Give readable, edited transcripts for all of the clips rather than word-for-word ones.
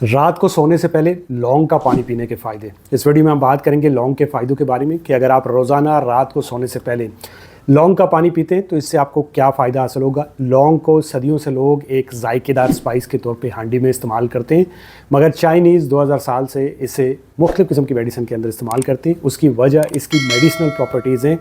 रात को सोने से पहले लौंग का पानी पीने के फ़ायदे। इस वीडियो में हम बात करेंगे लौंग के फ़ायदों के बारे में कि अगर आप रोज़ाना रात को सोने से पहले लौंग का पानी पीते हैं तो इससे आपको क्या फ़ायदा हासिल होगा। लौंग को सदियों से लोग एक जायकेदार स्पाइस के तौर पे हांडी में इस्तेमाल करते हैं, मगर चाइनीज़ 2000 साल से इसे मुख्तलिफ़ किस्म की मेडिसिन के अंदर इस्तेमाल करते हैं। उसकी वजह इसकी मेडिसिनल प्रॉपर्टीज़ हैं,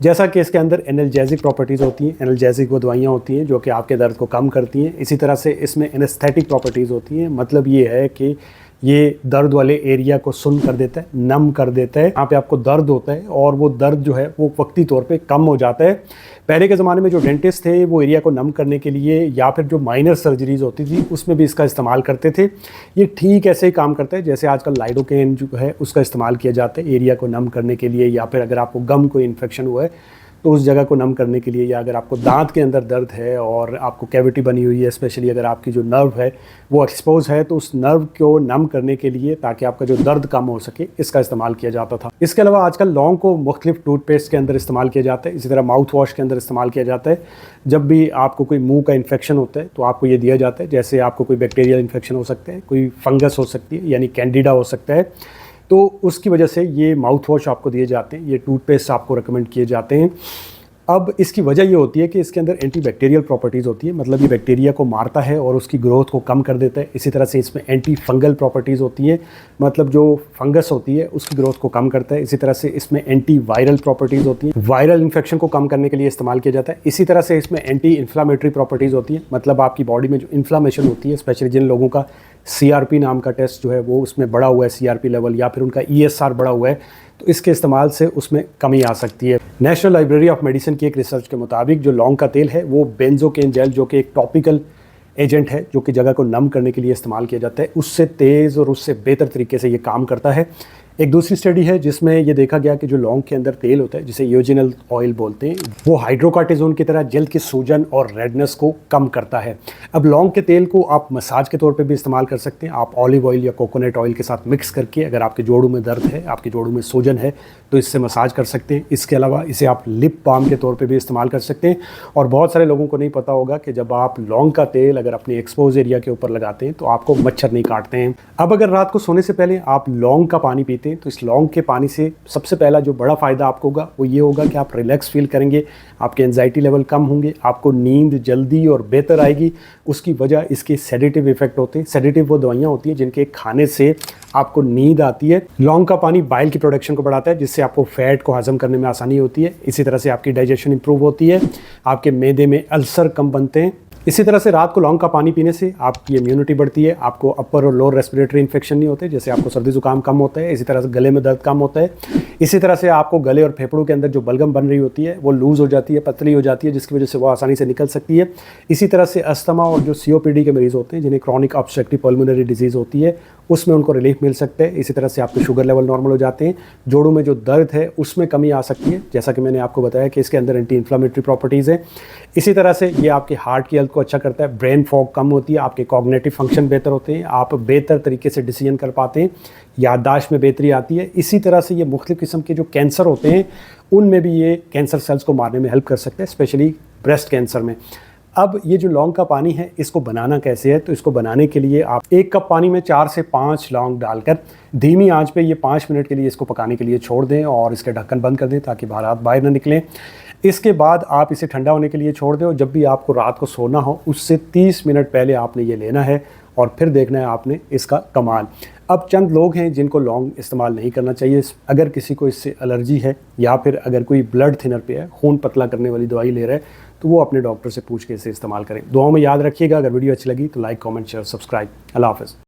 जैसा कि इसके अंदर एनाल्जेसिक प्रॉपर्टीज़ होती हैं। एनाल्जेसिक वो दवाइयाँ होती हैं जो कि आपके दर्द को कम करती हैं। इसी तरह से इसमें एनेस्थेटिक प्रॉपर्टीज़ होती हैं, मतलब ये है कि ये दर्द वाले एरिया को सुन्न कर देता है, नम कर देता है। यहाँ पे आपको दर्द होता है और वो दर्द जो है वो वक्ती तौर पे कम हो जाता है। पहले के ज़माने में जो डेंटिस्ट थे वो एरिया को नम करने के लिए या फिर जो माइनर सर्जरीज होती थी उसमें भी इसका इस्तेमाल करते थे। ये ठीक ऐसे ही काम करता है जैसे आजकल लाइडोकेन जो है उसका इस्तेमाल किया जाता है एरिया को नम करने के लिए, या फिर अगर आपको गम कोई इन्फेक्शन हुआ है तो उस जगह को नम करने के लिए, या अगर आपको दांत के अंदर दर्द है और आपको कैविटी बनी हुई है, स्पेशली अगर आपकी जो नर्व है वो एक्सपोज है तो उस नर्व को नम करने के लिए ताकि आपका जो दर्द कम हो सके इसका इस्तेमाल किया जाता था। इसके अलावा आजकल लौंग को मुख्तलिफ टूथपेस्ट के अंदर इस्तेमाल किया जाता है, इसी तरह माउथ वॉश के अंदर इस्तेमाल किया जाता है। जब भी आपको कोई मुंह का इन्फेक्शन होता है तो आपको ये दिया जाता है, जैसे आपको कोई बैक्टीरियल इन्फेक्शन हो सकता है, कोई फंगस हो सकती है यानी कैंडिडा हो सकता है, तो उसकी वजह से ये माउथ वॉश आपको दिए जाते हैं, ये टूथपेस्ट आपको रिकमेंड किए जाते हैं। अब इसकी वजह ये होती है कि इसके अंदर एंटीबैक्टीरियल प्रॉपर्टीज़ होती है, मतलब ये बैक्टीरिया को मारता है और उसकी ग्रोथ को कम कर देता है। इसी तरह से इसमें एंटी फंगल प्रॉपर्टीज़ होती है, मतलब जो फंगस होती है उसकी ग्रोथ को कम करता है। इसी तरह से इसमें एंटी वायरल प्रॉपर्टीज़ होती हैं, वायरल इन्फेक्शन को कम करने के लिए इस्तेमाल किया जाता है। इसी तरह से इसमें एंटी इन्फ्लामेटरी प्रॉपर्टीज़ होती हैं, मतलब आपकी बॉडी में जो इन्फ्लामेशन होती है, स्पेशली जिन लोगों का CRP नाम का टेस्ट जो है वो उसमें बढ़ा हुआ है, CRP लेवल, या फिर उनका ESR बढ़ा हुआ है, तो इसके इस्तेमाल से उसमें कमी आ सकती है। नेशनल लाइब्रेरी ऑफ मेडिसिन की एक रिसर्च के मुताबिक जो लौंग का तेल है वो बेंजोकेन जेल, जो कि एक टॉपिकल एजेंट है जो कि जगह को नम करने के लिए इस्तेमाल किया जाता है, उससे तेज़ और उससे बेहतर तरीके से ये काम करता है। एक दूसरी स्टडी है जिसमें ये देखा गया कि जो लौंग के अंदर तेल होता है जिसे यूजिनल ऑयल बोलते हैं, वो हाइड्रोकार्टिजोन की तरह जल्द की सूजन और रेडनेस को कम करता है। अब लौंग के तेल को आप मसाज के तौर पे भी इस्तेमाल कर सकते हैं। आप ऑलिव ऑयल या कोकोनट ऑयल के साथ मिक्स करके अगर आपके जोड़ों में दर्द है, आपके जोड़ों में सूजन है, तो इससे मसाज कर सकते हैं। इसके अलावा इसे आप लिप बाम के तौर पर भी इस्तेमाल कर सकते हैं। और बहुत सारे लोगों को नहीं पता होगा कि जब आप लौंग का तेल अगर अपने एक्सपोज एरिया के ऊपर लगाते हैं तो आपको मच्छर नहीं काटते हैं। अब अगर रात को सोने से पहले आप लौंग का पानी पीते हैं तो इस लौंग के पानी से सबसे पहला जो बड़ा फ़ायदा आपको होगा वो ये होगा कि आप रिलैक्स फील करेंगे, आपके एंजाइटी लेवल कम होंगे, आपको नींद जल्दी और बेहतर आएगी। उसकी वजह इसके सेडेटिव इफेक्ट होते हैं। सेडेटिव वो दवाइयाँ होती हैं जिनके खाने से आपको नींद आती है। लौंग का पानी बाइल की प्रोडक्शन को बढ़ाता है, जिससे आपको फैट को हजम करने में आसानी होती है। इसी तरह से आपकी डाइजेशन इंप्रूव होती है, आपके मैदे में अल्सर कम बनते हैं। इसी तरह से रात को लौंग का पानी पीने से आपकी इम्यूनिटी बढ़ती है, आपको अपर और लोअर रेस्पिरेटरी इन्फेक्शन नहीं होते, जैसे आपको सर्दी जुकाम कम होता है। इसी तरह से गले में दर्द कम होता है। इसी तरह से आपको गले और फेफड़ों के अंदर जो बलगम बन रही होती है वो लूज़ हो जाती है, पतली हो जाती है, जिसकी वजह से वो आसानी से निकल सकती है। इसी तरह से अस्थमा और जो COPD के मरीज़ होते हैं जिन्हें क्रॉनिक ऑब्स्ट्रक्टिव पल्मोनरी डिजीज़ होती है उसमें उनको रिलीफ मिल सकता है। इसी तरह से आपके शुगर लेवल नॉर्मल हो जाते हैं। जोड़ों में जो दर्द है उसमें कमी आ सकती है, जैसा कि मैंने आपको बताया कि इसके अंदर एंटी इन्फ्लामेटरी प्रॉपर्टीज़ है। इसी तरह से ये आपके हार्ट की हेल्थ को अच्छा करता है, ब्रेन फॉग कम होती है, आपके कॉग्निटिव फंक्शन बेहतर होते हैं, आप बेहतर तरीके से डिसीजन कर पाते हैं, याददाश्त में बेहतरी आती है। इसी तरह से ये मुख्तलिफ़ किस्म के जो कैंसर होते हैं उनमें भी ये कैंसर सेल्स को मारने में हेल्प कर सकते हैं, स्पेशली ब्रेस्ट कैंसर में। अब ये जो लौंग का पानी है इसको बनाना कैसे है, तो इसको बनाने के लिए आप 1 कप पानी में 4 से 5 लौंग डालकर धीमी आंच पे ये 5 मिनट के लिए इसको पकाने के लिए छोड़ दें और इसके ढक्कन बंद कर दें ताकि बाहर ना निकलें। इसके बाद आप इसे ठंडा होने के लिए छोड़ दें और जब भी आपको रात को सोना हो उससे 30 मिनट पहले आपने ये लेना है और फिर देखना है आपने इसका कमाल। अब चंद लोग हैं जिनको लौंग इस्तेमाल नहीं करना चाहिए। अगर किसी को इससे एलर्जी है या फिर अगर कोई ब्लड थिनर पे है, खून पतला करने वाली दवाई ले रहा है, तो वो अपने डॉक्टर से पूछ के इसे इस्तेमाल करें। दुआओं में याद रखिएगा। अगर वीडियो अच्छी लगी तो लाइक, कमेंट, शेयर, सब्सक्राइब। अल्लाह हाफ़िज़।